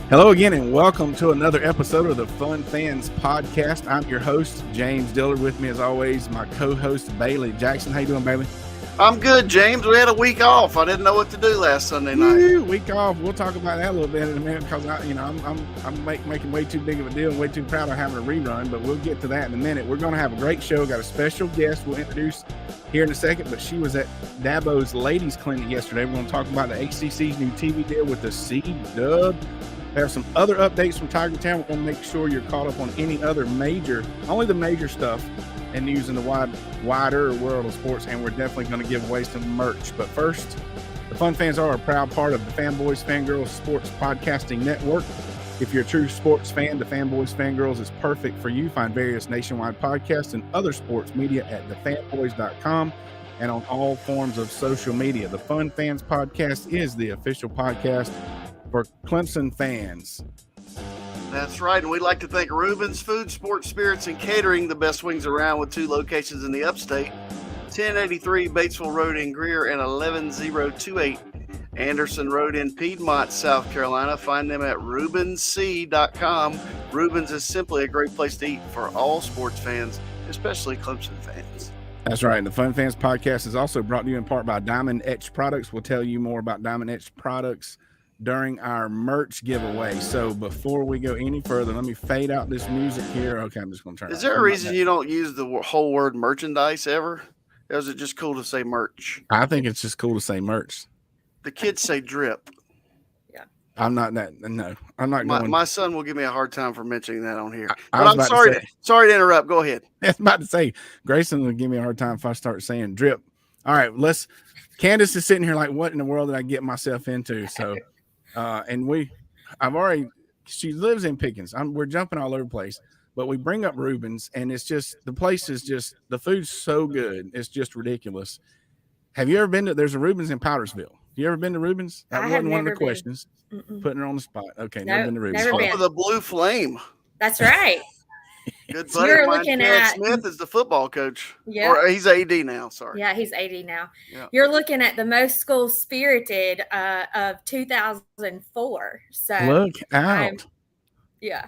Hello again, and welcome to another episode of the Fun Fans Podcast. I'm your host, James Dillard. With me, as always, my co-host, Bailey Jackson. How you doing, Bailey? I'm good, James. We had a week off. I didn't know what to do last Sunday night. Week off. We'll talk about that a little bit in a minute because I'm making way too big of a deal and way too proud of having a rerun. But we'll get to that in a minute. We're going to have a great show. Got a special guest we'll introduce here in a second. But she was at Dabo's ladies clinic yesterday. We're going to talk about the ACC's new TV deal with the C-Dub. We have some other updates from Tiger Town. We're going to make sure you're caught up on only the major stuff and news in the wider world of sports, and we're definitely going to give away some merch. But first, the Fun Fans are a proud part of the Fanboys Fangirls Sports Podcasting Network. If you're a true sports fan, the Fanboys Fangirls is perfect for you. Find various nationwide podcasts and other sports media at thefanboys.com and on all forms of social media. The Fun Fans Podcast is the official podcast for Clemson fans. That's right, and we'd like to thank Reuben's Food, Sports, Spirits, and Catering, the best wings around, with 2 locations in the upstate, 1083 Batesville Road in Greer and 11028 Anderson Road in Piedmont, South Carolina. Find them at ReubensC.com. Reuben's is simply a great place to eat for all sports fans, especially Clemson fans. That's right. The Fun Fans Podcast is also brought to you in part by Diamond Etched Products. We'll tell you more about Diamond Etched Products during our merch giveaway. So before we go any further, let me fade out this music here. Okay, I'm just going to turn it. Is there a reason you don't use the whole word merchandise ever? Or is it just cool to say merch? I think it's just cool to say merch. The kids say drip. Yeah. I'm not that. No, I'm not going. My son will give me a hard time for mentioning that on here. But I'm sorry to interrupt. Go ahead. I was about to say, Grayson will give me a hard time if I start saying drip. All right, Candice is sitting here like, what in the world did I get myself into? So, she lives in Pickens. We're jumping all over the place, but we bring up Reuben's, and it's just, the place is just, the food's so good. It's just ridiculous. Have you ever been to, there's a Reuben's in Powdersville. You ever been to Reuben's? That wasn't one of the questions. Putting her on the spot. Okay. Never been to Reuben's. Never the Blue Flame. That's right. Good buddy of mine, Derek Smith, is the football coach. Yeah. Or he's AD now, sorry. Yeah, he's AD now. Yeah. You're looking at the most school-spirited of 2004. So look out.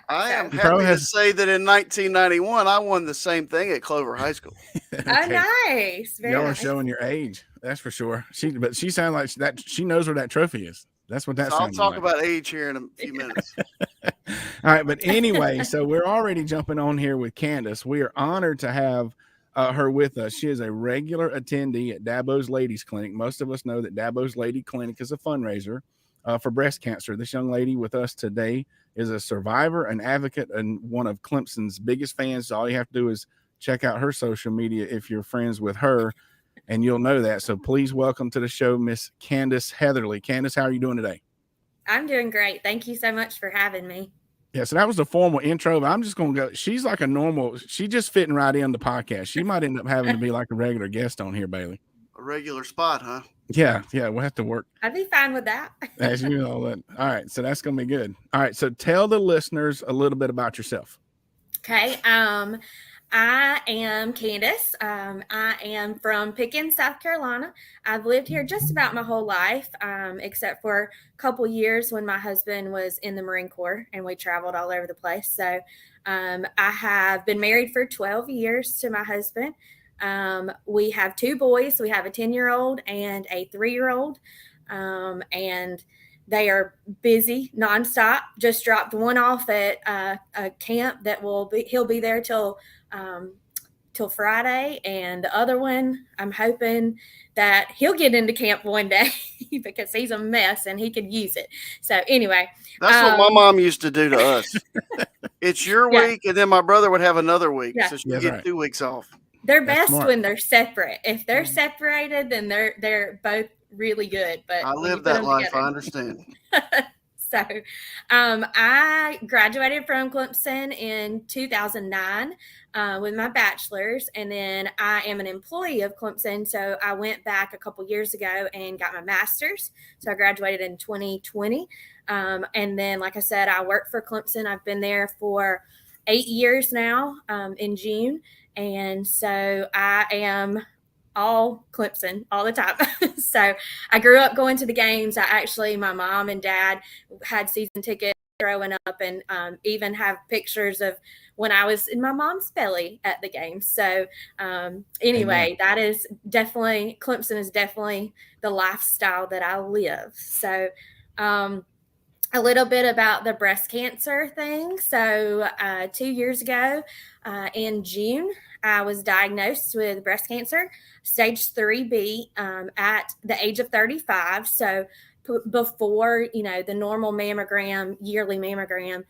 I am happy to say that in 1991, I won the same thing at Clover High School. Okay. Oh, nice. Y'all are showing your age. That's for sure. She sounds like that. She knows where that trophy is. That's what that sounds like. I'll talk about age here in a few minutes. All right. But anyway, so we're already jumping on here with Candice. We are honored to have her with us. She is a regular attendee at Dabo's Ladies Clinic. Most of us know that Dabo's Lady Clinic is a fundraiser for breast cancer. This young lady with us today is a survivor, an advocate, and one of Clemson's biggest fans. So all you have to do is check out her social media if you're friends with her, and you'll know that. So please welcome to the show, Miss Candice Heatherly. Candice, how are you doing today? I'm doing great. Thank you so much for having me. Yeah, so that was the formal intro, but I'm just going to go. She's like she's just fitting right in the podcast. She might end up having to be like a regular guest on here, Bailey. A regular spot, huh? Yeah, we'll have to work. I'd be fine with that. As you know, all right, so that's going to be good. All right, so tell the listeners a little bit about yourself. Okay, I am Candice. I am from Pickens, South Carolina. I've lived here just about my whole life, except for a couple years when my husband was in the Marine Corps and we traveled all over the place. So I have been married for 12 years to my husband. We have 2 boys. We have a 10-year-old and a 3-year-old, and they are busy nonstop. Just dropped one off at a camp that he'll be there till Friday, and the other one, I'm hoping that he'll get into camp one day because he's a mess and he could use it. So anyway, that's what my mom used to do to us. It's your week, and then my brother would have another week, so she would get 2 weeks off. They're best when they're separate. If they're separated, then they're both really good. But I live that life. Together, I understand. So I graduated from Clemson in 2009 with my bachelor's, and then I am an employee of Clemson. So I went back a couple years ago and got my master's. So I graduated in 2020. And then, like I said, I work for Clemson. I've been there for 8 years now in June. And so I am all Clemson all the time. So I grew up going to the games. My mom and dad had season tickets growing up, and even have pictures of when I was in my mom's belly at the game. So anyway, that is definitely, Clemson is definitely the lifestyle that I live. So a little bit about the breast cancer thing. So 2 years ago in June, I was diagnosed with breast cancer, stage 3B, at the age of 35. So before, the normal mammogram, yearly mammogram.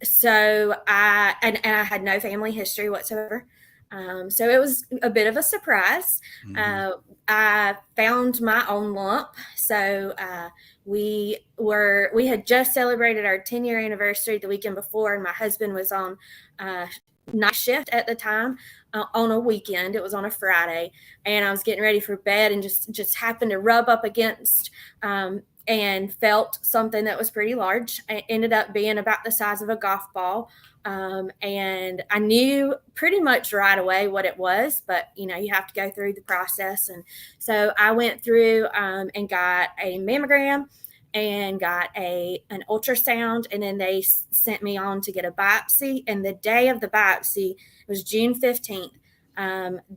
So I had no family history whatsoever. So it was a bit of a surprise. I found my own lump. So we had just celebrated our 10-year anniversary the weekend before, and my husband was on night shift at the time on a weekend. It was on a Friday, and I was getting ready for bed and just happened to rub up against and felt something that was pretty large. It ended up being about the size of a golf ball. And I knew pretty much right away what it was, but you have to go through the process. And so I went through and got a mammogram and got an ultrasound, and then they sent me on to get a biopsy. And the day of the biopsy, it was June 15th.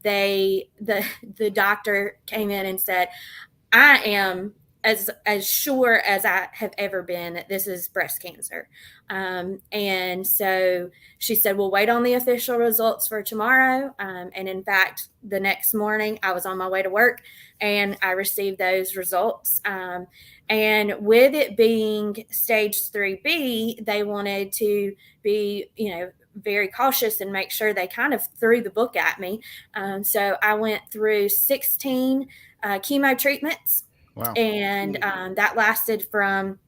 The doctor came in and said, I am as sure as I have ever been that this is breast cancer. And so she said, we'll wait on the official results for tomorrow. And in fact, the next morning I was on my way to work and I received those results. And with it being stage 3B, they wanted to be, very cautious and make sure they kind of threw the book at me. So I went through 16 chemo treatments. Wow. And that lasted from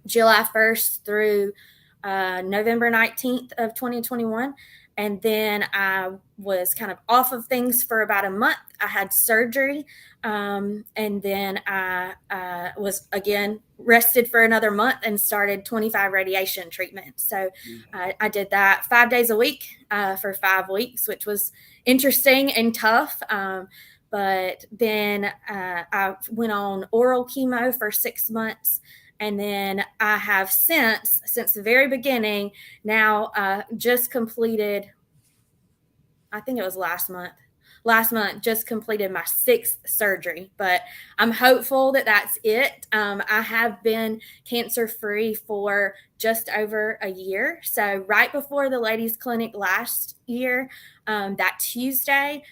July 1st through November 19th of 2021. And then I was kind of off of things for about a month. I had surgery. And then I was again rested for another month and started 25 radiation treatment. So I did that 5 days a week for 5 weeks, which was interesting and tough. But then I went on oral chemo for 6 months. And then I have since the very beginning, now just completed, I think it was last month, just completed my 6th surgery. But I'm hopeful that that's it. I have been cancer-free for just over a year. So right before the ladies' clinic last year, that Tuesday,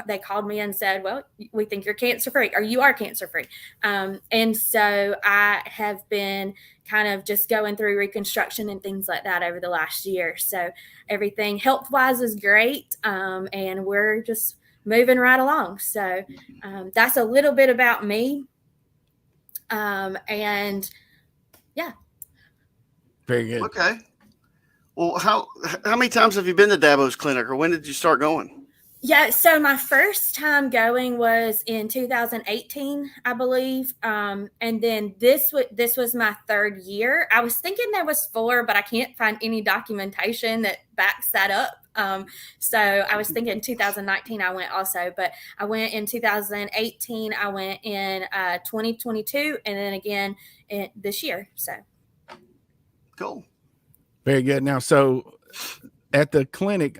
they called me and said, well, we think you're cancer-free, or you are cancer-free. And so I have been kind of just going through reconstruction and things like that over the last year. So everything health-wise is great. And we're just moving right along. So that's a little bit about me. And yeah. Very good. Okay. Well, how many times have you been to Dabo's clinic, or when did you start going? Yeah, so my first time going was in 2018, I believe. And then this was my 3rd year. I was thinking there was 4, but I can't find any documentation that backs that up. So I was thinking 2019 I went also, but I went in 2018, I went in 2022, and then again this year. So Cool. Very good. Now, so at the clinic,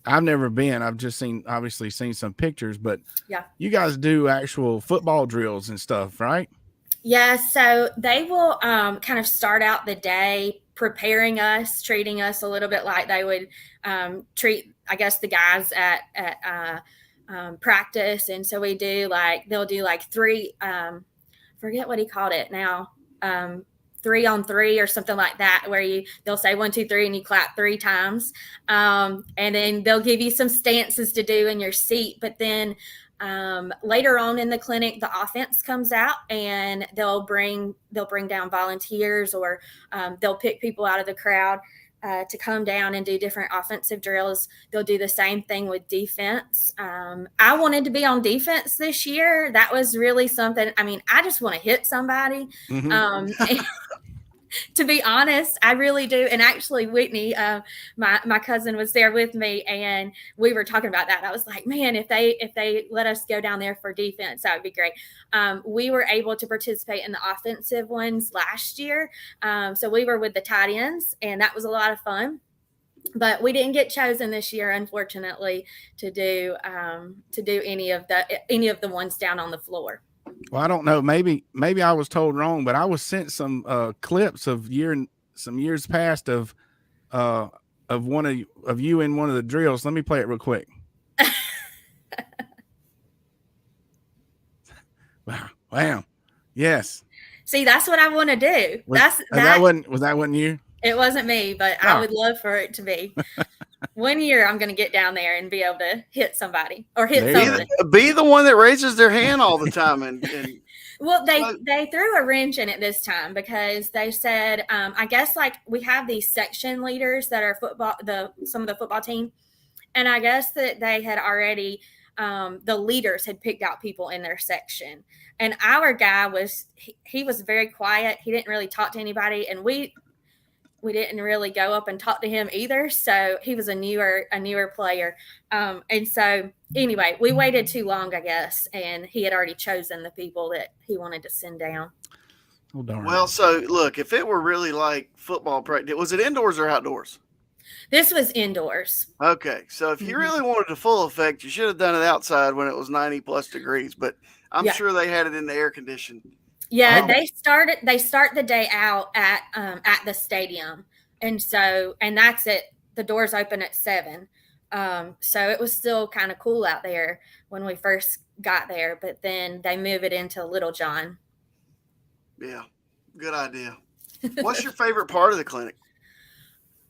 I've never been. I've just obviously seen some pictures, but yeah, you guys do actual football drills and stuff, right? Yeah. So they will kind of start out the day preparing us, treating us a little bit like they would treat, I guess, the guys at practice. And so they'll do like 3, forget what he called it now. 3-on-3 or something like that, where they'll say 1, 2, 3, and you clap 3 times. And then they'll give you some stances to do in your seat. But then later on in the clinic, the offense comes out and they'll bring down volunteers, or they'll pick people out of the crowd to come down and do different offensive drills. They'll do the same thing with defense. I wanted to be on defense this year. That was really something. I mean, I just want to hit somebody. Mm-hmm. To be honest, I really do. And actually, Whitney, my cousin was there with me, and we were talking about that. I was like, man, if they let us go down there for defense, that would be great. We were able to participate in the offensive ones last year, so we were with the tight ends, and that was a lot of fun. But we didn't get chosen this year, unfortunately, to do any of the ones down on the floor. Well, I don't know. Maybe I was told wrong, but I was sent some clips of some years past of one of you in one of the drills. Let me play it real quick. Wow. Yes. See, that's what I want to do. Was that wasn't you? It wasn't me, but I would love for it to be. One year I'm going to get down there and be able to hit somebody or hit something. Be the one that raises their hand all the time. And well, they threw a wrench in it this time because they said, I guess like we have these section leaders that are some of the football team. And I guess that they had already, the leaders had picked out people in their section. And our guy he was very quiet. He didn't really talk to anybody. And we didn't really go up and talk to him either. So he was a newer player. And so anyway, we waited too long, I guess. And he had already chosen the people that he wanted to send down. Oh, darn. Well, so look, if it were really like football practice, was it indoors or outdoors? This was indoors. Okay. So if you really wanted the full effect, you should have done it outside when it was 90 plus degrees, but I'm sure they had it in the air conditioned. Yeah, they start the day out at the stadium, and that's it. The doors open at 7, so it was still kind of cool out there when we first got there. But then they move it into Little John. Yeah, good idea. What's your favorite part of the clinic?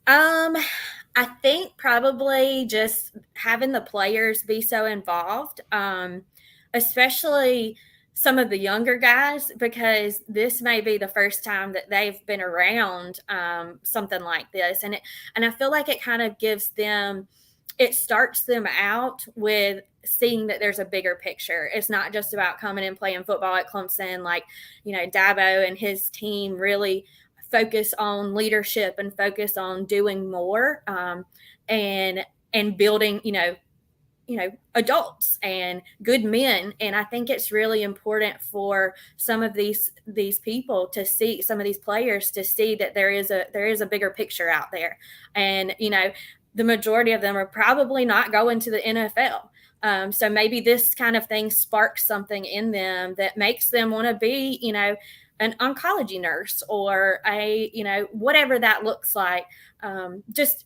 I think probably just having the players be so involved, especially some of the younger guys, because this may be the first time that they've been around something like this. And I feel like it kind of it starts them out with seeing that there's a bigger picture. It's not just about coming and playing football at Clemson. Like, Dabo and his team really focus on leadership and focus on doing more and building, adults and good men. And I think it's really important for some of these people to see, some of these players to see that there is a bigger picture out there. And, the majority of them are probably not going to the NFL. So maybe this kind of thing sparks something in them that makes them want to be, an oncology nurse or whatever that looks like, just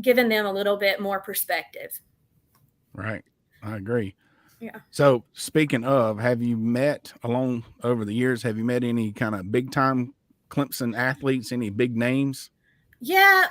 giving them a little bit more perspective. Right. I agree. Yeah. So speaking of, have you met over the years, have you met any kind of big time Clemson athletes, any big names? Yeah.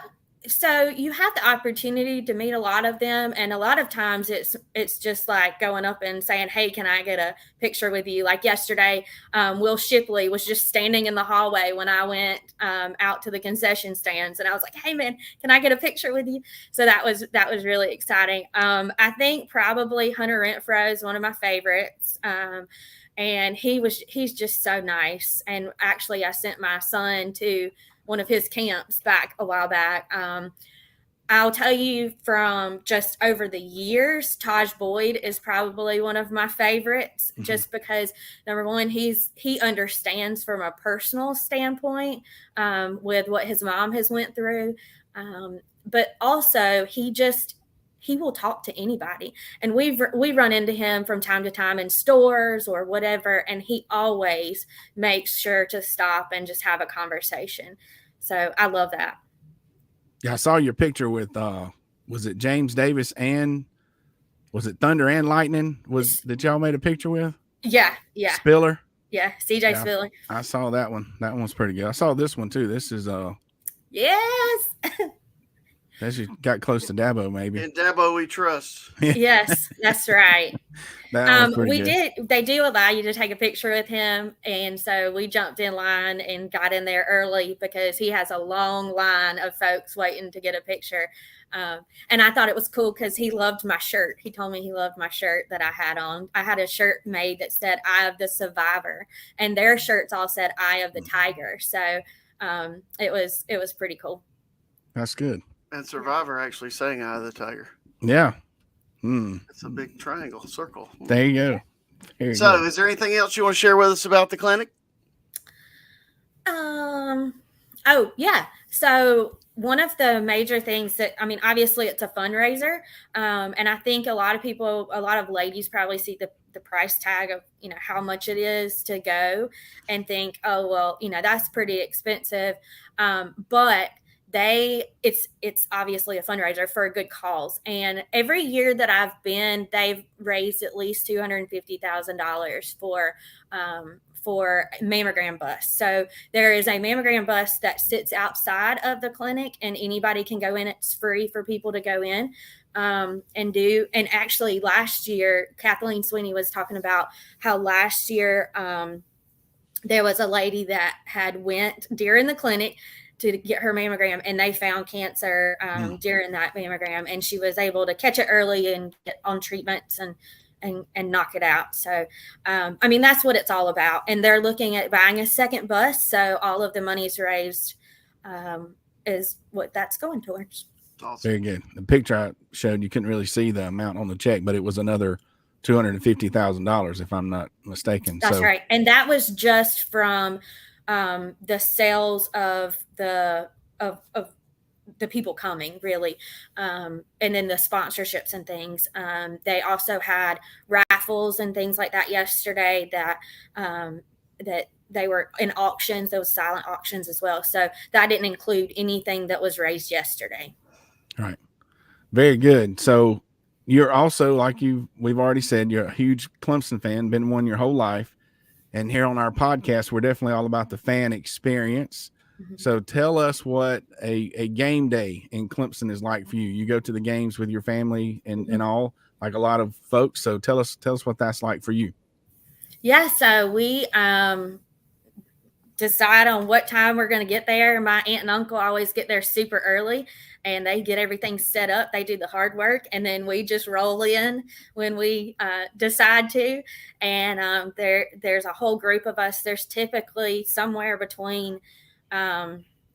So you have the opportunity to meet a lot of them. And a lot of times it's just like going up and saying, hey, can I get a picture with you? Like yesterday, Will Shipley was just standing in the hallway when I went out to the concession stands. And I was like, hey, man, can I get a picture with you? So that was really exciting. I think probably Hunter Renfrow is one of my favorites. And he's just so nice. And actually, I sent my son to one of his camps a while back. I'll tell you from just over the years, Taj Boyd is probably one of my favorites, just because number one, he understands from a personal standpoint with what his mom has went through. But also he will talk to anybody. And we run into him from time to time in stores or whatever. And he always makes sure to stop and just have a conversation. So I love that. Yeah, I saw your picture with was it James Davis and was it Thunder and Lightning? That y'all made a picture with? Yeah. Spiller? Yeah, CJ Spiller. I saw that one. That one's pretty good. I saw this one too. This is yes. That you got close to Dabo, maybe. And Dabo we trust. Yes, that's right. We did. They do allow you to take a picture with him, and so we jumped in line and got in there early because he has a long line of folks waiting to get a picture. And I thought it was cool because he loved my shirt. He told me he loved my shirt that I had on. I had a shirt made that said "Eye of the Survivor," and their shirts all said "Eye of the Tiger." So It was pretty cool. That's good. And Survivor actually sang Eye of the Tiger. Yeah. It's a big triangle, circle. There you go. Very So, good. is there anything else you want to share with us about the clinic? Oh yeah. So one of the major things that, I mean, obviously it's a fundraiser. And I think a lot of ladies probably see the price tag of, how much it is to go and think, oh, well, that's pretty expensive. But it's obviously a fundraiser for a good cause. And every year that I've been, they've raised at least $250,000 for mammogram bus. So there is a mammogram bus that sits outside of the clinic and anybody can go in. It's free for people to go in and do. And actually last year, Kathleen Sweeney was talking about how last year there was a lady that had went during the clinic to get her mammogram and they found cancer during that mammogram, and she was able to catch it early and get on treatments and knock it out. So, I mean, that's what it's all about. And they're looking at buying a second bus. So all of the money's raised is what that's going towards. Awesome. Very good. The picture I showed, you couldn't really see the amount on the check, but it was another $250,000, if I'm not mistaken. That's right. And that was just from the sales of the people coming, really, and then the sponsorships and things. They also had raffles and things like that yesterday that they were in auctions. Those silent auctions as well. So that didn't include anything that was raised yesterday. Right. Very good. So you're also, like we've already said, you're a huge Clemson fan, been one your whole life. And here on our podcast, we're definitely all about the fan experience. Mm-hmm. So tell us what a game day in Clemson is like for you. You go to the games with your family and all, like a lot of folks. So tell us what that's like for you. Yeah. So we decide on what time we're going to get there. My aunt and uncle always get there super early and they get everything set up. They do the hard work and then we just roll in when we decide to. And there's a whole group of us. There's typically somewhere between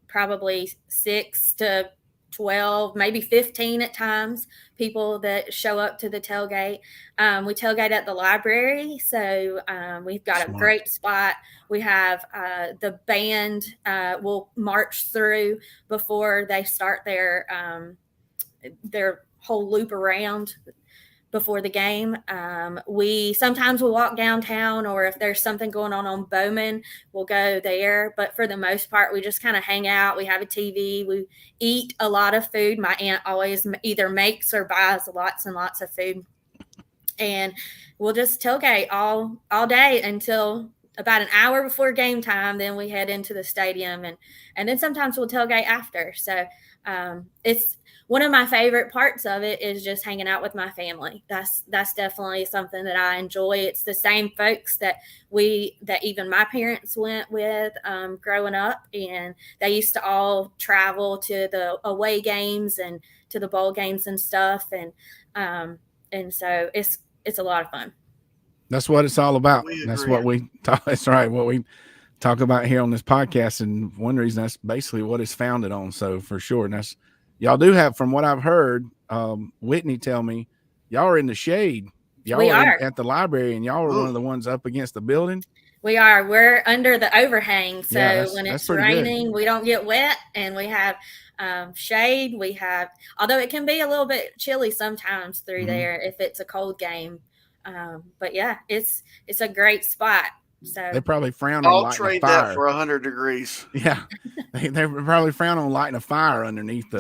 probably 6 to 12, maybe 15 at times, people that show up to the tailgate. We tailgate at the library. So we've got a great spot. We have the band will march through before they start their whole loop around before the game. We sometimes will walk downtown, or if there's something going on Bowman, we'll go there. But for the most part, we just kind of hang out. We have a TV. We eat a lot of food. My aunt always either makes or buys lots and lots of food. And we'll just tailgate all day until about an hour before game time. Then we head into the stadium, and then sometimes we'll tailgate after. So it's one of my favorite parts of it is just hanging out with my family. That's definitely something that I enjoy. It's the same folks that even my parents went with growing up, and they used to all travel to the away games and to the bowl games and stuff. And so it's a lot of fun. That's what it's all about. That's what we talk. That's right. What we talk about here on this podcast. And one reason that's basically what it's founded on. So for sure. And that's, y'all do have, from what I've heard, Whitney tell me, y'all are in the shade. Y'all are at the library, and y'all are one of the ones up against the building. We are. We're under the overhang. So when it's raining, we don't get wet, and we have shade. We have, although it can be a little bit chilly sometimes through there if it's a cold game. But yeah, it's a great spot. So they probably frown on lighting a fire. I'll trade that for 100 degrees. Yeah, they probably frown on lighting a fire underneath the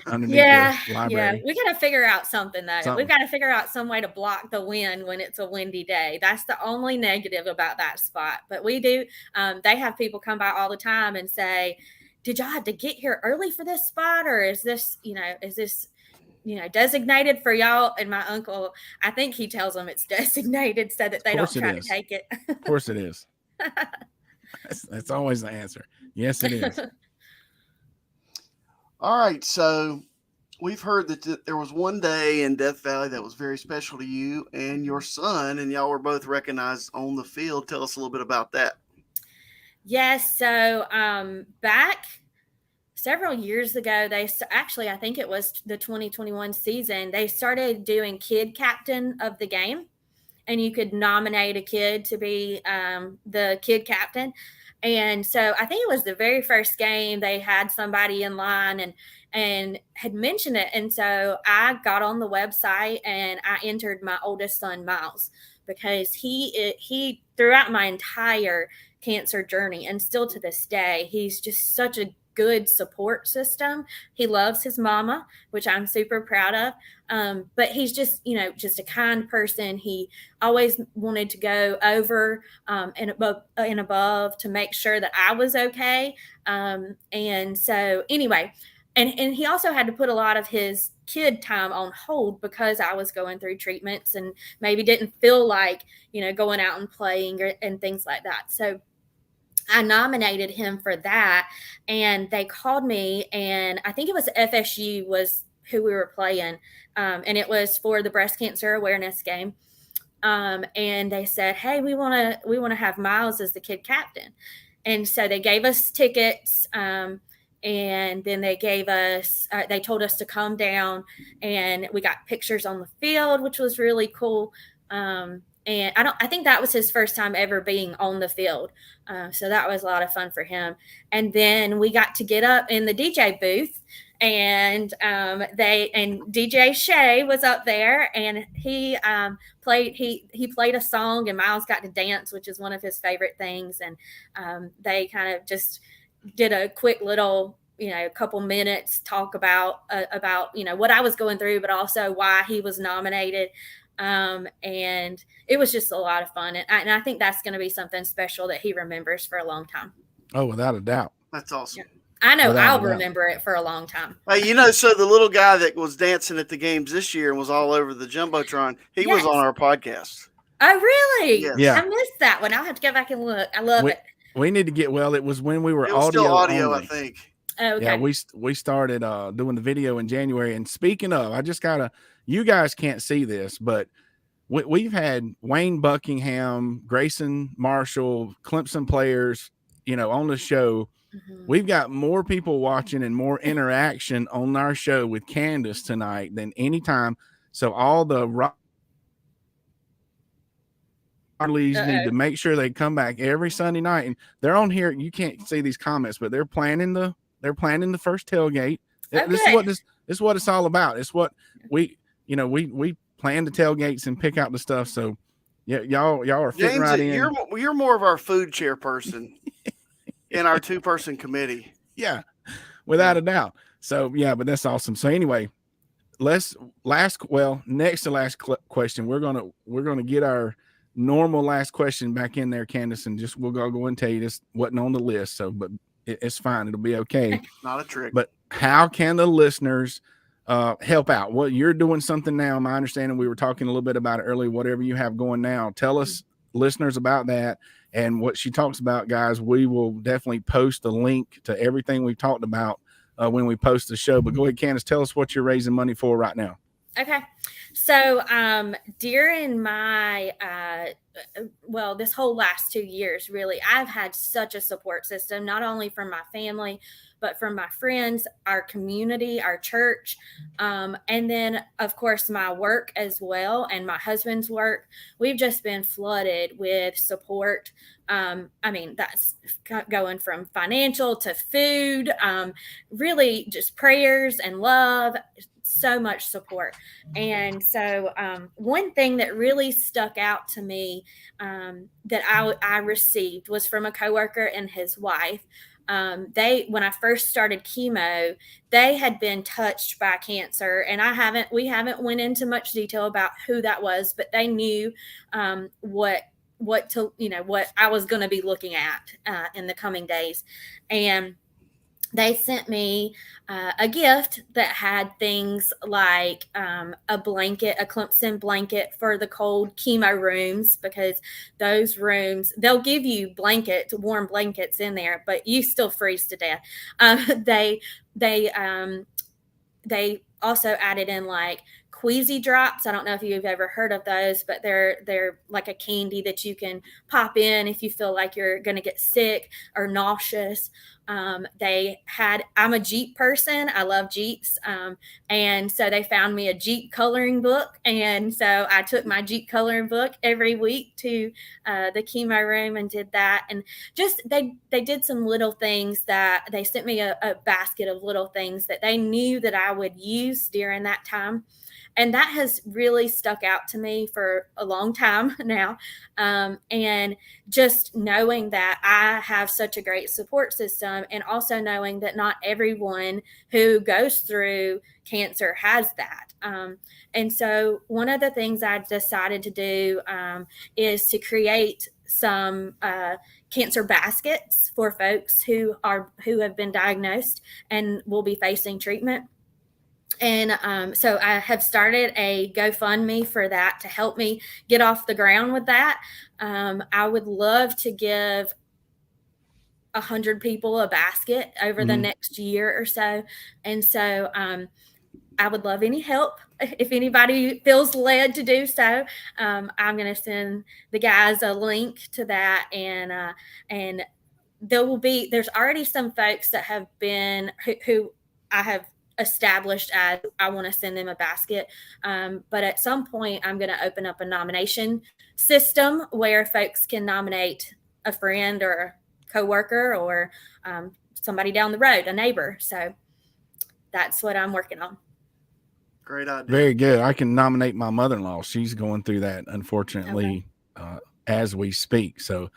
library. Yeah, we got to figure out something though. We've got to figure out some way to block the wind when it's a windy day. That's the only negative about that spot. But we do. They have people come by all the time and say, "Did y'all have to get here early for this spot, or is this designated for y'all?" And my uncle, I think he tells them it's designated so that they don't try to take it. Of course it is. That's always the answer. Yes, it is. All right. So we've heard that there was one day in Death Valley that was very special to you and your son, and y'all were both recognized on the field. Tell us a little bit about that. Yes. So back several years ago, I think it was the 2021 season, they started doing kid captain of the game, and you could nominate a kid to be the kid captain. And so I think it was the very first game they had somebody in line and had mentioned it. And so I got on the website and I entered my oldest son, Miles, because he throughout my entire cancer journey and still to this day, he's just such a good support system. He loves his mama, which I'm super proud of. But he's just, just a kind person. He always wanted to go over and above to make sure that I was okay. And so anyway, and he also had to put a lot of his kid time on hold because I was going through treatments and maybe didn't feel like, going out and playing and things like that. So I nominated him for that, and they called me, and I think it was FSU was who we were playing, and it was for the breast cancer awareness game. And they said, "Hey, we want to have Miles as the kid captain," and so they gave us tickets. And then they told us to come down, and we got pictures on the field, which was really cool. And I think that was his first time ever being on the field. So that was a lot of fun for him. And then we got to get up in the DJ booth, and DJ Shay was up there, and he played a song, and Miles got to dance, which is one of his favorite things. And they kind of just did a quick little, couple minutes talk about what I was going through, but also why he was nominated. And it was just a lot of fun. And I think that's going to be something special that he remembers for a long time. Oh, without a doubt. That's awesome. Yeah. I know I'll remember it for a long time. So the little guy that was dancing at the games this year and was all over the Jumbotron, he was on our podcast. Oh, really? Yes. Yeah. I missed that one. I'll have to go back and look. I love it. We need to get, it was when we were audio only. I think. Oh, okay. Yeah, we started doing the video in January. And speaking of, I just you guys can't see this, but we've had Wayne Buckingham, Grayson Marshall, Clemson players, on the show. Mm-hmm. We've got more people watching and more interaction on our show with Candice tonight than any time. So all the Riley's need to make sure they come back every Sunday night, and they're on here. You can't see these comments, but they're planning the first tailgate. Okay. This is what it's all about. It's what we plan the tailgates and pick out the stuff. So yeah, y'all are fitting James, right in. You're more of our food chairperson in our 2-person committee. Yeah, without a doubt. So yeah, but that's awesome. So anyway, next to last question, we're gonna get our normal last question back in there, Candice, and we'll go and tell you this wasn't on the list. So, but it's fine. It'll be okay. Not a trick. But how can the listeners help out? Well, you're doing something now. My understanding, we were talking a little bit about it earlier. Whatever you have going now, tell us, listeners, about that and what she talks about, guys. We will definitely post a link to everything we talked about when we post the show. But go ahead, Candice, tell us what you're raising money for right now. Okay. So during my this whole last 2 years, really, I've had such a support system, not only from my family, but from my friends, our community, our church, and then, of course, my work as well, and my husband's work. We've just been flooded with support. That's going from financial to food, really just prayers and love, so much support. And so one thing that really stuck out to me that I received was from a coworker and his wife. When I first started chemo, they had been touched by cancer, and we haven't went into much detail about who that was, but they knew what I was going to be looking at in the coming days. And they sent me a gift that had things like a blanket, a Clemson blanket for the cold chemo rooms, because those rooms, they'll give you blankets, warm blankets in there, but you still freeze to death. They also added in like Queasy drops. I don't know if you've ever heard of those, but they're like a candy that you can pop in if you feel like you're going to get sick or nauseous. I'm a Jeep person. I love Jeeps. And so they found me a Jeep coloring book. And so I took my Jeep coloring book every week to the chemo room and did that. And just they did some little things that they sent me a basket of little things that they knew that I would use during that time. And that has really stuck out to me for a long time now. And just knowing that I have such a great support system, and also knowing that not everyone who goes through cancer has that. And so one of the things I decided to do is to create some cancer baskets for folks who have been diagnosed and will be facing treatment. And so I have started a GoFundMe for that to help me get off the ground with that. I would love to give 100 people a basket over the next year or so. And so I would love any help. If anybody feels led to do so, I'm going to send the guys a link to that. And there's already some folks that have been, who I have established as I want to send them a basket. But at some point, I'm going to open up a nomination system where folks can nominate a friend or a coworker or somebody down the road, a neighbor. So that's what I'm working on. Great idea. Very good. I can nominate my mother-in-law. She's going through that, unfortunately, as we speak. So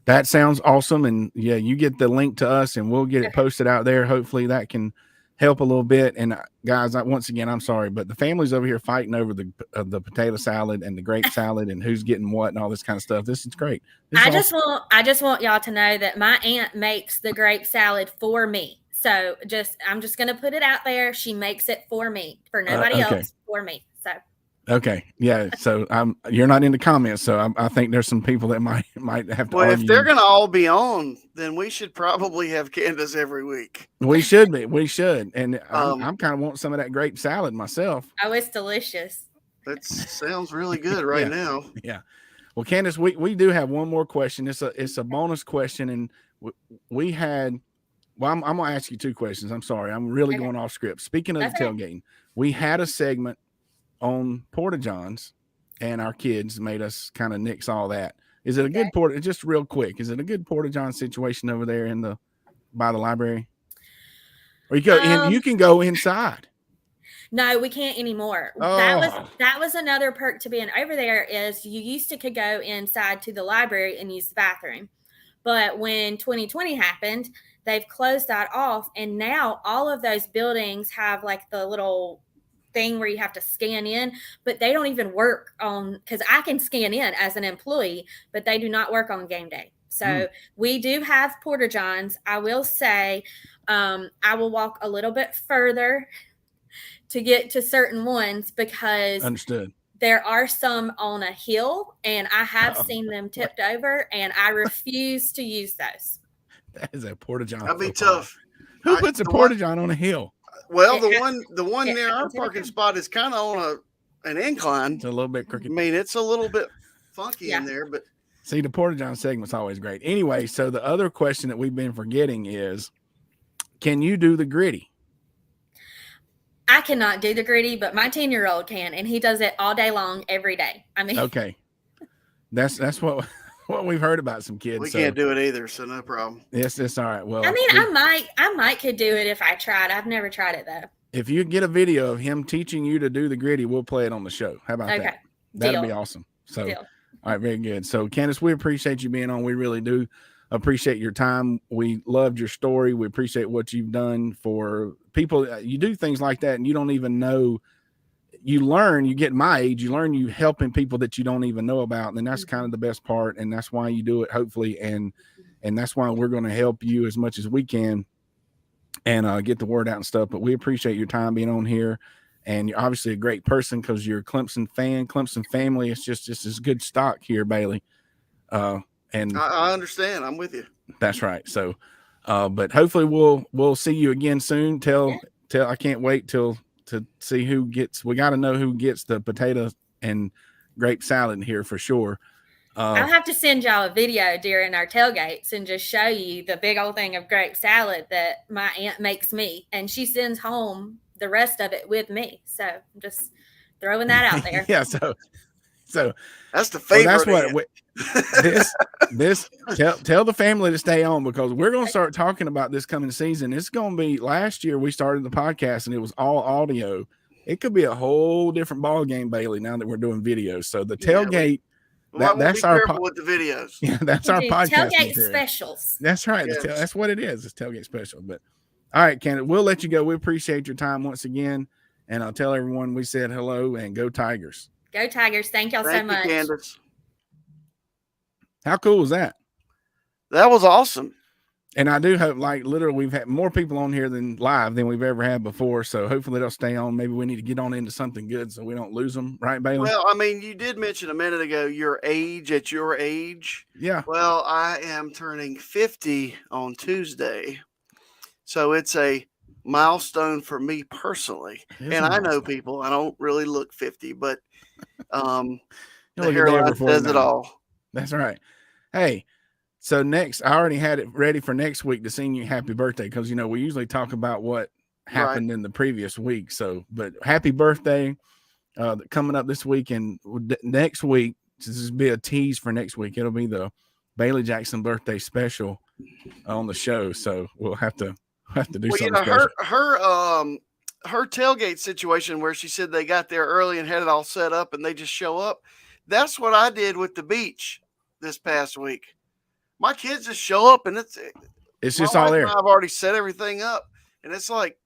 that sounds awesome. And yeah, you get the link to us and we'll get it posted out there. Hopefully that can help a little bit. And guys, once again, I'm sorry, but the family's over here fighting over the potato salad and the grape salad and who's getting what and all this kind of stuff. This is great. I just want y'all to know that my aunt makes the grape salad for me. So I'm just going to put it out there. She makes it for me, for nobody else, for me. So. Okay. Yeah. So you're not in the comments. So I think there's some people that might have to. Well, argue. If they're going to all be on, then we should probably have Candice every week. We should be. We should. And I'm kind of wanting some of that grape salad myself. Oh, it's delicious. That sounds really good right now. Yeah. Well, Candice, we do have one more question. It's a bonus question. And we had, well, I'm going to ask you two questions. I'm sorry. I'm really going off script. Speaking of the tailgating, we had a segment on Porta Johns, and our kids made us kind of nix all that. Is it a good Porta? Just real quick, is it a good Porta John situation over there by the library? Or you can go inside. No, we can't anymore. Oh. That was another perk to being over there, is you used to could go inside to the library and use the bathroom. But when 2020 happened, they've closed that off, and now all of those buildings have like the little thing where you have to scan in, but they don't even work on, because I can scan in as an employee, but they do not work on game day. So we do have Porta Johns. I will say I will walk a little bit further to get to certain ones, because understood. There are some on a hill, and I have seen them tipped over, and I refuse to use those. That is a Porta John. That'd be tough. Who puts a Porta John on a hill? Well, the one near our parking spot is kind of on an incline. It's a little bit crooked. I mean, it's a little bit funky in there, but see, the Porta John segment's always great. Anyway, so the other question that we've been forgetting is, can you do the gritty? I cannot do the gritty, but my 10-year-old can, and he does it all day long, every day. I mean, okay, that's what we've heard about some kids. We can't do it either, so no problem. Yes, it's all right. Well, I mean, I might could do it if I tried. I've never tried it though. If you get a video of him teaching you to do the gritty, we'll play it on the show. How about that? That'd be awesome. So, all right, very good. So, Candice, we appreciate you being on. We really do appreciate your time. We loved your story. We appreciate what you've done for people. You do things like that, and you don't even know. You learn, you get my age, you learn you helping people that you don't even know about. And that's kind of the best part. And that's why you do it, hopefully. And that's why we're going to help you as much as we can and get the word out and stuff. But we appreciate your time being on here. And you're obviously a great person because you're a Clemson fan, Clemson family. It's just as good stock here, Bailey. And I understand. I'm with you. That's right. So, but hopefully we'll see you again soon. I can't wait till to see who gets. We got to know who gets the potato and grape salad here for sure. I'll have to send y'all a video during our tailgates and just show you the big old thing of grape salad that my aunt makes me, and she sends home the rest of it with me. So I'm just throwing that out there. Yeah. So that's the favorite. That's what this tell the family to stay on, because we're going to start talking about this coming season. It's going to be, last year we started the podcast and it was all audio. It could be a whole different ball game, Bailey, now that we're doing videos. So the tailgate. That's our with the videos. Yeah, that's our podcast tailgate material. Specials. That's right. Yes. That's what it is. It's tailgate special. But all right, Candice, we'll let you go. We appreciate your time once again, and I'll tell everyone we said hello and go Tigers. Go Tigers! Thank y'all so much. Candice. How cool was that? That was awesome. And I do hope, like, literally, we've had more people on here than live than we've ever had before. So hopefully they'll stay on. Maybe we need to get on into something good so we don't lose them. Right, Bailey? Well, I mean, you did mention a minute ago your age at your age. Yeah. Well, I am turning 50 on Tuesday. So it's a milestone for me personally. And I know people, I don't really look 50, but the hairline says it all. That's right. Hey. So next, I already had it ready for next week to sing you happy birthday, because, you know, we usually talk about what happened in the previous week. So, but happy birthday coming up this week, and next week, this will be a tease for next week. It'll be the Bailey Jackson birthday special on the show. So we'll have to do something. Her tailgate situation where she said they got there early and had it all set up and they just show up. That's what I did with the beach this past week. My kids just show up and it's just all there. I've already set everything up, and it's like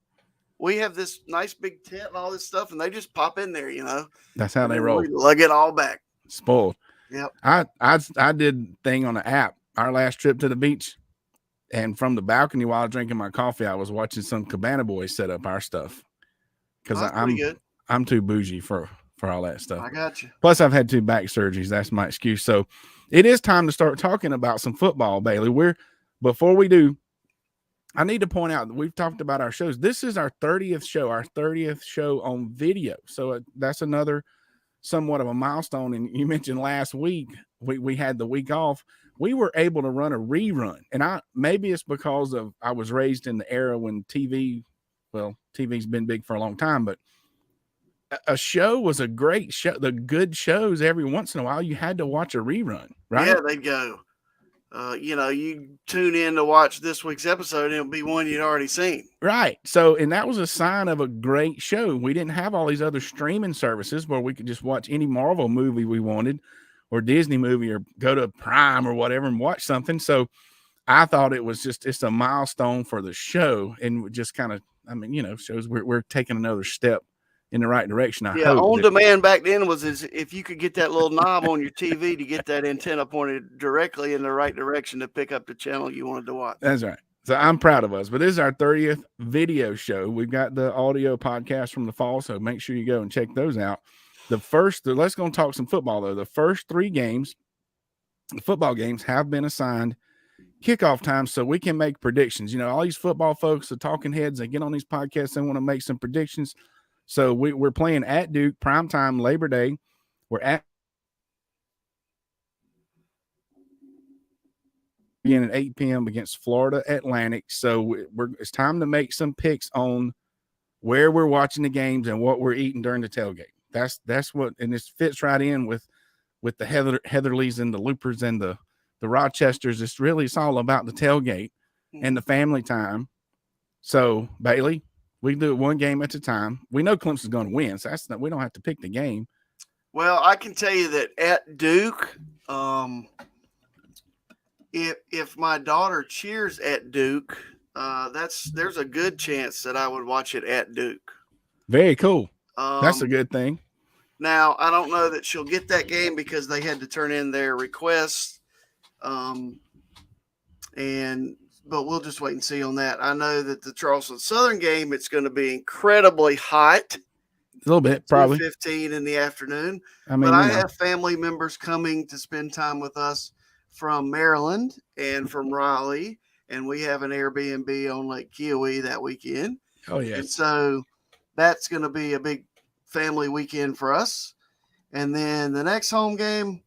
we have this nice big tent and all this stuff, and they just pop in there, you know. That's how they roll. We lug it all back. Spoiled. Yep. I did thing on the app our last trip to the beach, and from the balcony while drinking my coffee, I was watching some Cabana Boys set up our stuff, because I'm too bougie for all that stuff. I got you. Plus, I've had 2 back surgeries. That's my excuse. So it is time to start talking about some football, Bailey. Before we do, I need to point out that we've talked about our shows. This is our 30th show on video. So that's another somewhat of a milestone. And you mentioned last week, we had the week off. We were able to run a rerun. And maybe it's because I was raised in the era when TV's been big for a long time, but a show was a great show. The good shows, every once in a while, you had to watch a rerun, right? Yeah, they'd go. You tune in to watch this week's episode, and it'll be one you'd already seen. Right. So, and that was a sign of a great show. We didn't have all these other streaming services where we could just watch any Marvel movie we wanted, or Disney movie, or go to Prime or whatever and watch something. So I thought it's a milestone for the show, and just kind of, shows we're taking another step in the right direction. On demand back then was if you could get that little knob on your TV to get that antenna pointed directly in the right direction to pick up the channel you wanted to watch. That's right. So I'm proud of us. But this is our 30th video show. We've got the audio podcast from the fall, so make sure you go and check those out. Let's go and talk some football, though. The first 3 games, the football games, have been assigned kickoff time so we can make predictions. You know, all these football folks, the talking heads, they get on these podcasts, they want to make some predictions. So we're playing at Duke, primetime, Labor Day. We're at 8 p.m. against Florida Atlantic. So it's time to make some picks on where we're watching the games and what we're eating during the tailgate. That's what, and this fits right in with the Heatherlys and the Loopers and the Rochesters. It's all about the tailgate and the family time. So Bailey, we do it one game at a time. We know Clemson's going to win, so we don't have to pick the game. Well, I can tell you that at Duke, if my daughter cheers at Duke, there's a good chance that I would watch it at Duke. Very cool. That's a good thing. Now, I don't know that she'll get that game because they had to turn in their requests, but we'll just wait and see on that. I know that the Charleston Southern game, it's going to be incredibly hot. A little bit, probably. 2:15 in the afternoon. I have family members coming to spend time with us from Maryland and from Raleigh, and we have an Airbnb on Lake Kiowee that weekend. Oh, yeah. And so that's going to be a big family weekend for us. And then the next home game,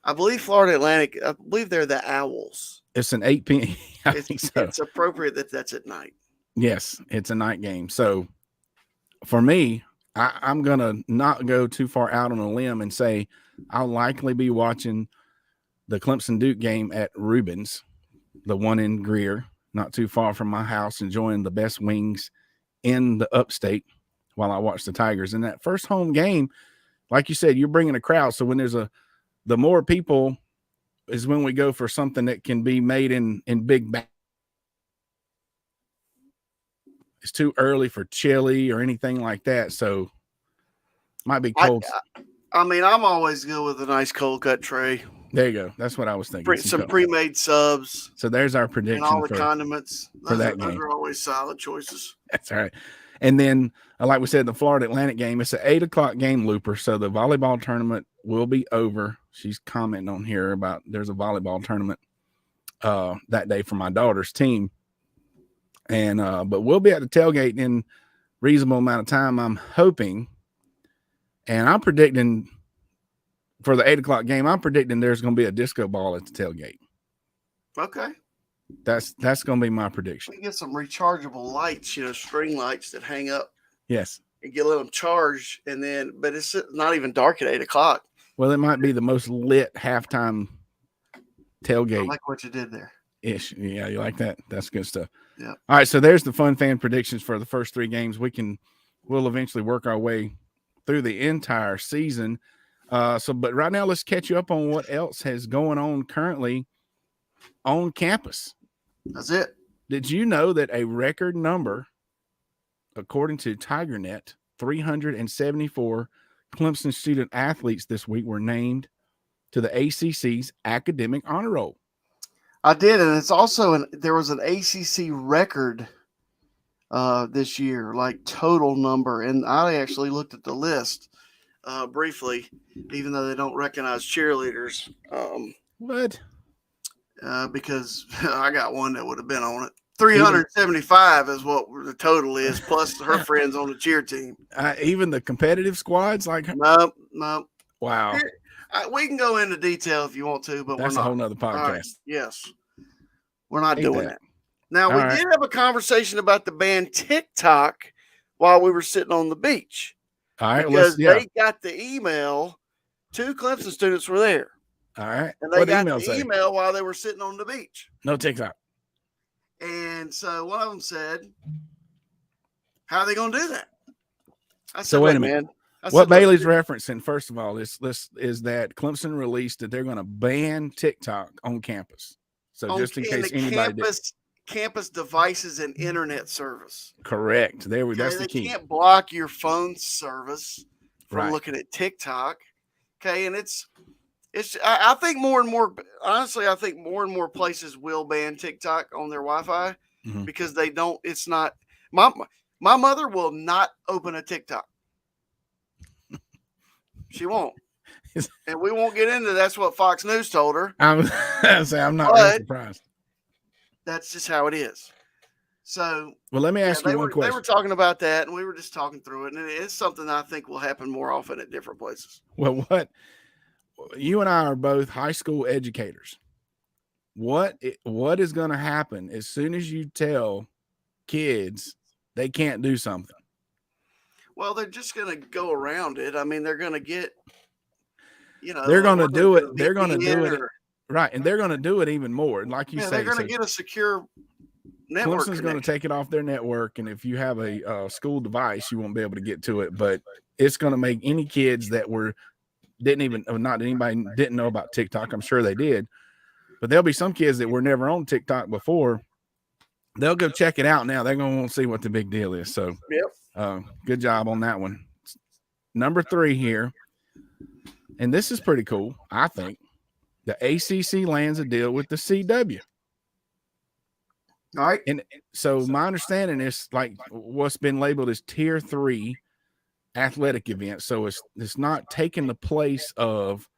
I believe Florida Atlantic, I believe they're the Owls. It's an 8 p.m. I think so. It's appropriate that that's at night. Yes, it's a night game. So for me, I'm going to not go too far out on a limb and say I'll likely be watching the Clemson Duke game at Rubens, the one in Greer, not too far from my house, enjoying the best wings in the upstate while I watch the Tigers. And that first home game, like you said, you're bringing a crowd. So when there's the more people is when we go for something that can be made in big batches. It's too early for chili or anything like that. So might be cold. I mean, I'm always good with a nice cold cut tray. There you go. That's what I was thinking. Some pre-made subs. So there's our prediction. And all the condiments. For that game. Those are always solid choices. That's all right. And then, like we said, the Florida Atlantic game, it's an 8:00 game, Looper. So the volleyball tournament will be over. She's commenting on here about there's a volleyball tournament that day for my daughter's team. And but we'll be at the tailgate in reasonable amount of time, I'm hoping. And I'm predicting for the 8:00 game, I'm predicting there's going to be a disco ball at the tailgate. Okay. That's going to be my prediction. We get some rechargeable lights, string lights that hang up. Yes. And let them charge, but it's not even dark at 8:00. Well, it might be the most lit halftime tailgate. I like what you did there. Ish. Yeah, you like that? That's good stuff. Yeah. All right, so there's the fun fan predictions for the first 3 games. We'll eventually work our way through the entire season. But right now, let's catch you up on what else has going on currently on campus. That's it. Did you know that a record number, according to TigerNet, 374 Clemson student athletes this week were named to the ACC's academic honor roll? I did, and it's also there was an ACC record this year, like total number, and I actually looked at the list briefly, even though they don't recognize cheerleaders. What? Because I got one that would have been on it. 375 is what the total is, plus her friends on the cheer team. Even the competitive squads, like nope. Wow. Here, we can go into detail if you want to, but that's we're not. A whole nother podcast. Right. Yes, we're not doing that. Now we did have a conversation about the band TikTok while we were sitting on the beach. All right, because they got the email. 2 Clemson students were there. All right, and they got the email while they were sitting on the beach. No TikTok. And so one of them said, "How are they going to do that?" I said, so wait a minute. What Bailey's referencing, first of all, is that Clemson released that they're going to ban TikTok on campus. So just in case anybody campus devices and internet service. Correct. That's the key. They can't block your phone service from looking at TikTok. Okay, and I think more and more, honestly, I think more and more places will ban TikTok on their Wi-Fi because they don't. It's not my mother will not open a TikTok. She won't. And we won't get into that's what Fox News told her. I'm not really surprised. That's just how it is. So, well, let me ask you one question. They were talking about that, and we were just talking through it, and it's something I think will happen more often at different places. Well, you and I are both high school educators. What is going to happen as soon as you tell kids they can't do something? Well, they're just going to go around it. I mean, they're going to get, they're going to do it. They're going to do it. Right. And they're going to do it even more. Like you say, they're going to get a secure network. Clemson's going to take it off their network. And if you have a school device, you won't be able to get to it. But it's going to make any kids that didn't know about TikTok. I'm sure they did. But there'll be some kids that were never on TikTok before. They'll go check it out now. They're going to want to see what the big deal is. So, good job on that one. Number 3 here. And this is pretty cool, I think. The ACC lands a deal with the CW. All right. And so my understanding is like what's been labeled as tier 3 athletic events. So it's not taking the place of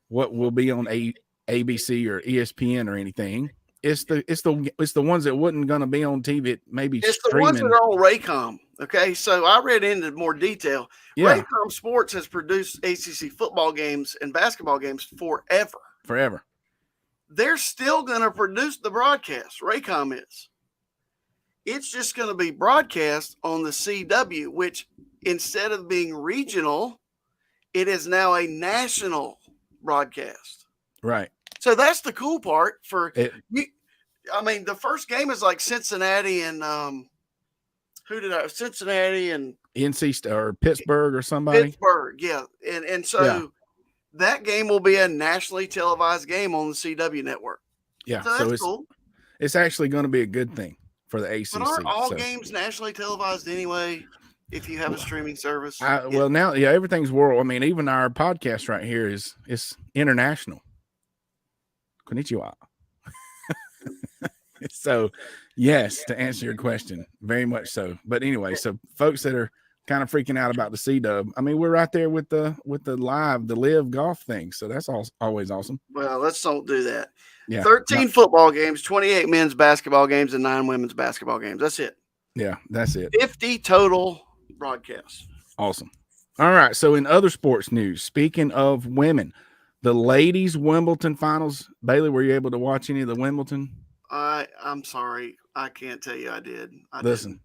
what will be on ABC or ESPN or anything. It's the ones that wasn't going to be on TV. Maybe It's streaming. the ones that are on Raycom. Okay, so I read into more detail. Yeah. Raycom Sports has produced ACC football games and basketball games forever. Forever. They're still going to produce the broadcast. Raycom is. It's just going to be broadcast on the CW, which instead of being regional, it is now a national broadcast. Right. So that's the cool part for it. I mean, the first game is like Cincinnati and Cincinnati and NC or Pittsburgh or somebody. Pittsburgh, yeah. And so that game will be a nationally televised game on the CW network. Yeah. So that's cool. It's actually going to be a good thing for the ACC. But aren't all games nationally televised anyway if you have a streaming service? Well, now, everything's world. I mean, even our podcast right here is international. Konnichiwa. So, yes, to answer your question, very much so. But anyway, so folks that are kind of freaking out about the C-Dub, I mean, we're right there with the live golf thing. So that's always awesome. Well, let's don't do that. Yeah. 13 football games, 28 men's basketball games, and 9 women's basketball games. That's it. Yeah, that's it. 50 total broadcasts. Awesome. All right. So in other sports news, speaking of women, the ladies Wimbledon finals, Bailey, were you able to watch any of the Wimbledon? I'm sorry. I can't tell you I did. Listen,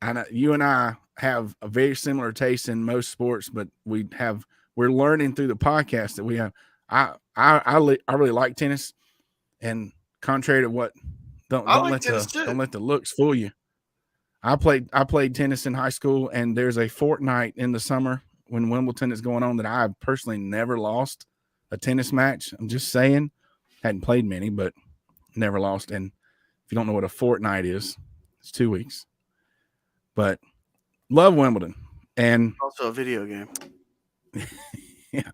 I know you and I have a very similar taste in most sports, but we're learning through the podcast that we have. I really like tennis, and contrary to what, don't let the looks fool you. I played tennis in high school, and there's a fortnight in the summer when Wimbledon is going on that I've personally never lost a tennis match. I'm just saying, hadn't played many, but never lost. And if you don't know what a fortnight is, it's 2 weeks. But love Wimbledon, and also a video game. Yeah,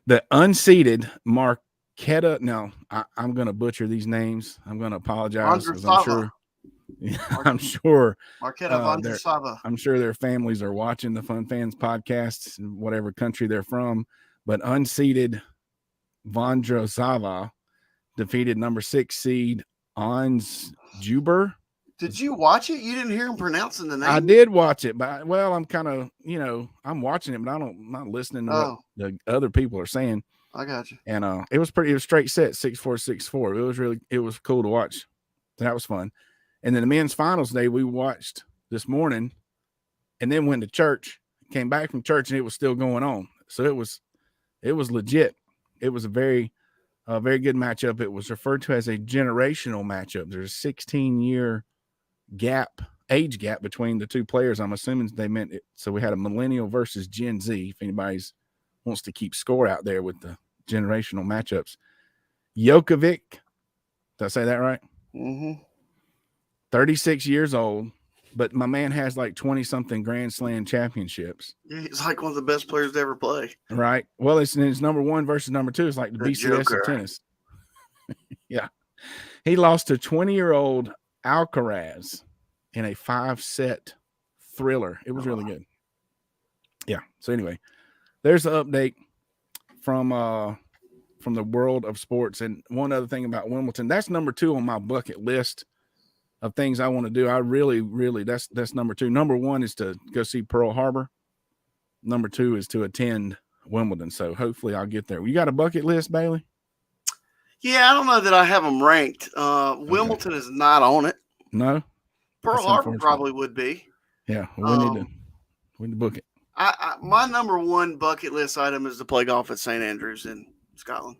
the unseeded Marquetta. No, I'm going to butcher these names. I'm going to apologize. I'm sure I'm sure their families are watching the Fun Fans podcasts in whatever country they're from. But unseeded Vondrousova defeated number 6 seed Ons Juber. Did you watch it? You didn't hear him pronouncing the name? I did watch it, but I'm kind of, I'm watching it, but I'm not listening to what the other people are saying. I got you. And it was straight set, 6-4, 6-4. It was cool to watch. That was fun. And then the men's finals day we watched this morning, and then went to church, came back from church, and it was still going on. So it was legit. It was a very good matchup. It was referred to as a generational matchup. There's a 16-year age gap between the two players. I'm assuming they meant it. So we had a millennial versus Gen Z. If anybody's wants to keep score out there with the generational matchups. Djokovic, did I say that right? Mm-hmm. 36 years old, but my man has like 20-something Grand Slam championships. Yeah, he's like one of the best players to ever play. Right. Well, it's number 1 versus number 2. It's like the BCS of tennis. Yeah. He lost to 20-year-old Alcaraz in a 5-set thriller. It was really good. Yeah. So anyway, there's an update from the world of sports. And one other thing about Wimbledon, that's number 2 on my bucket list of things I want to do. I really, that's number 2. Number 1 is to go see Pearl Harbor. Number 2 is to attend Wimbledon. So hopefully I'll get there. You got a bucket list, Bailey? Yeah, I don't know that I have them ranked. Wimbledon is not on it. No. Pearl Harbor probably would be. Yeah, we need to book it. My number 1 bucket list item is to play golf at St. Andrews in Scotland.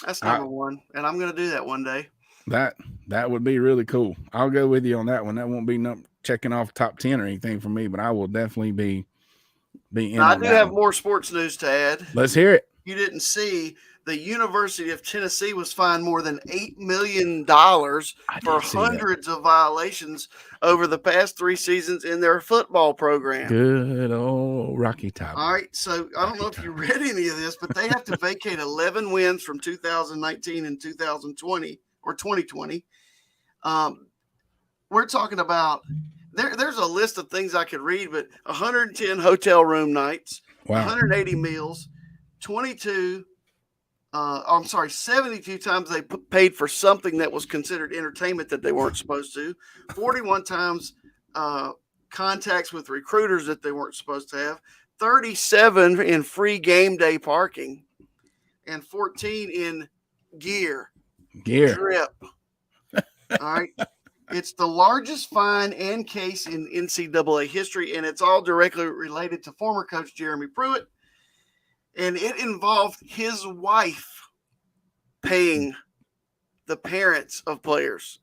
That's number 1, and I'm going to do that one day. That would be really cool. I'll go with you on that one. That won't be checking off top 10 or anything for me, but I will definitely be in. Now, I do have more sports news to add. Let's hear it. You didn't see the University of Tennessee was fined more than $8 million for hundreds of violations over the past 3 seasons in their football program. Good old Rocky Top. All right, so I don't know if you read any of this, but they have to vacate 11 wins from 2019 and 2020 or 2020. We're talking about there's a list of things I could read, but 110 hotel room nights, 180 meals, 22 I'm sorry, 72 times they paid for something that was considered entertainment that they weren't supposed to. 41 times contacts with recruiters that they weren't supposed to have. 37 in free game day parking, and 14 in gear. Drip. All right. It's the largest fine and case in NCAA history, and it's all directly related to former coach Jeremy Pruitt. And it involved his wife paying the parents of players,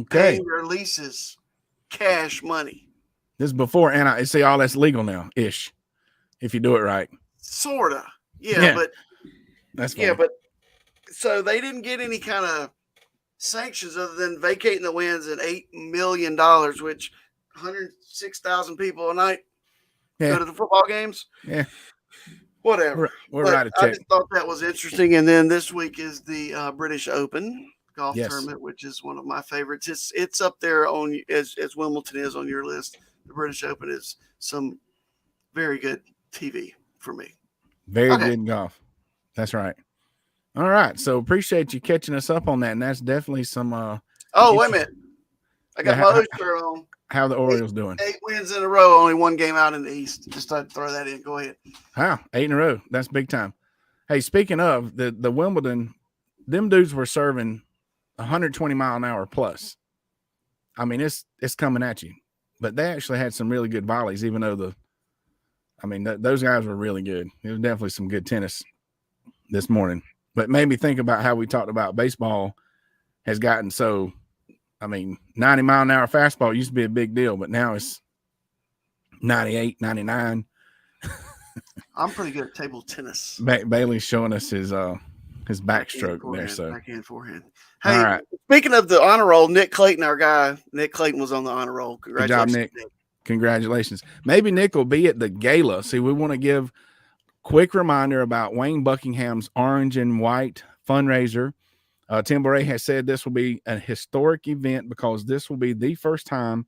paying their leases, cash money. This is before, and I see all that's legal now, ish, if you do it right. Sorta, yeah. But that's funny. yeah, but so they didn't get any kind of sanctions other than vacating the wins and $8 million, which 106,000 people a night go to the football games. Yeah. Whatever. We're right I just thought that was interesting. And then this week is the British Open golf tournament, which is one of my favorites. It's up there on as Wimbledon is on your list. The British Open is some very good TV for me. Very good golf. That's right. All right. So appreciate you catching us up on that. And that's definitely some wait a minute. I got my other shirt on. How the Orioles doing? 8 wins in a row, only 1 game out in the East. Just thought to throw that in. Go ahead. Wow, 8 in a row. That's big time. Hey, speaking of the Wimbledon, them dudes were serving 120 mile an hour plus. I mean, it's coming at you. But they actually had some really good volleys, even though those guys were really good. It was definitely some good tennis this morning. But it made me think about how we talked about baseball has gotten so. 90 mile an hour fastball used to be a big deal, but now it's 98, 99. I'm pretty good at table tennis. Bailey's showing us his backstroke there. So backhand, forehand. Hey, speaking of the honor roll, Nick Clayton, our guy, Nick Clayton was on the honor roll. Congratulations, good job, Nick. Congratulations. Maybe Nick will be at the gala. See, we want to give quick reminder about Wayne Buckingham's Orange and White fundraiser. Tim Boret has said this will be a historic event because this will be the first time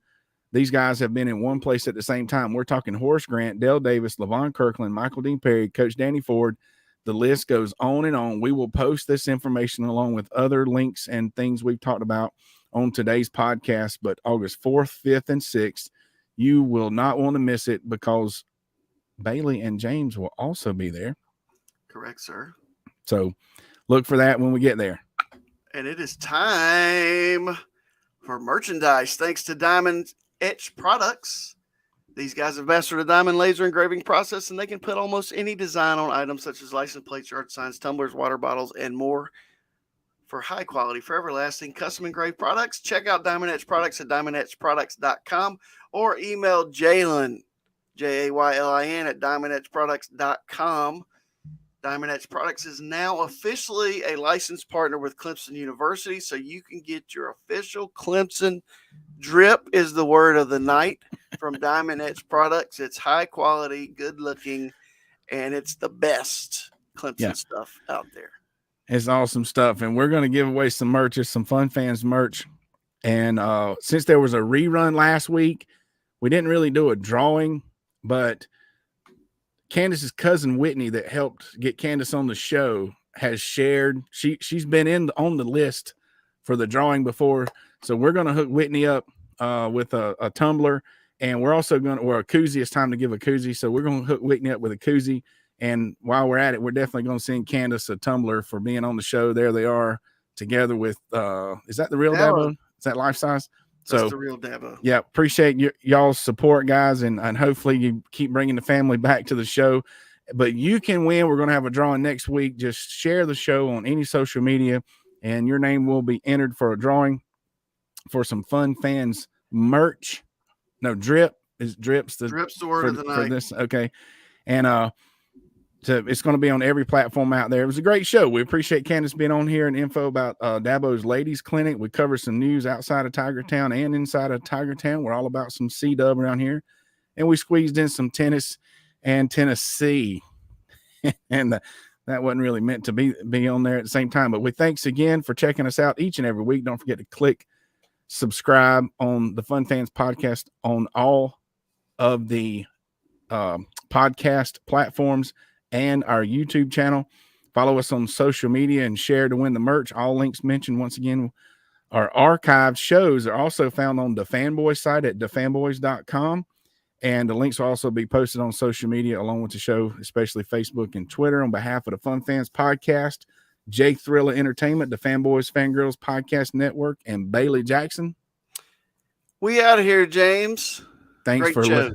these guys have been in one place at the same time. We're talking Horace Grant, Dale Davis, Levon Kirkland, Michael Dean Perry, Coach Danny Ford. The list goes on and on. We will post this information along with other links and things we've talked about on today's podcast. But August 4th, 5th, and 6th, you will not want to miss it because Bailey and James will also be there. Correct, sir. So look for that when we get there. And it is time for merchandise. Thanks to Diamond Etch Products. These guys have mastered a diamond laser engraving process, and they can put almost any design on items such as license plates, yard signs, tumblers, water bottles, and more. For high quality, forever lasting, custom engraved products, check out Diamond Etch Products at diamondetchproducts.com or email Jaylin, Jaylin, at diamondetchproducts.com. Diamond Etch Products is now officially a licensed partner with Clemson University, so you can get your official Clemson drip is the word of the night from Diamond Etch Products. It's high quality, good looking, and it's the best Clemson stuff out there. It's awesome stuff, and we're going to give away some merch, some Fun Fans merch. And since there was a rerun last week, we didn't really do a drawing, but Candice's cousin Whitney that helped get Candice on the show has shared. She's been on the list for the drawing before. So we're going to hook Whitney up with a tumbler, and we're also or a koozie. It's time to give a koozie. So we're going to hook Whitney up with a koozie. And while we're at it, we're definitely going to send Candice a tumbler for being on the show. There they are together with, is that the real Dabo? Is that life size? That's the real Dabo. Yeah, appreciate y'all's support, guys, and hopefully you keep bringing the family back to the show. But you can win. We're going to have a drawing next week. Just share the show on any social media, and your name will be entered for a drawing for some Fun Fans merch. No, drip's the word of the night. For this. Okay, and so it's going to be on every platform out there. It was a great show. We appreciate Candice being on here and info about Dabo's Ladies Clinic. We cover some news outside of Tiger Town and inside of Tiger Town. We're all about some C-dub around here. And we squeezed in some tennis and Tennessee. And that wasn't really meant to be on there at the same time. But we thanks again for checking us out each and every week. Don't forget to click subscribe on the Fun Fans podcast on all of the podcast platforms and our YouTube channel. Follow us on social media and share to win the merch. All links mentioned, once again, our archived shows are also found on the Fanboys site at thefanboys.com. And the links will also be posted on social media along with the show, especially Facebook and Twitter. On behalf of the Fun Fans Podcast, Jake Thriller Entertainment, the Fanboys Fangirls Podcast Network, and Bailey Jackson. We out of here, James. Thanks Great for show.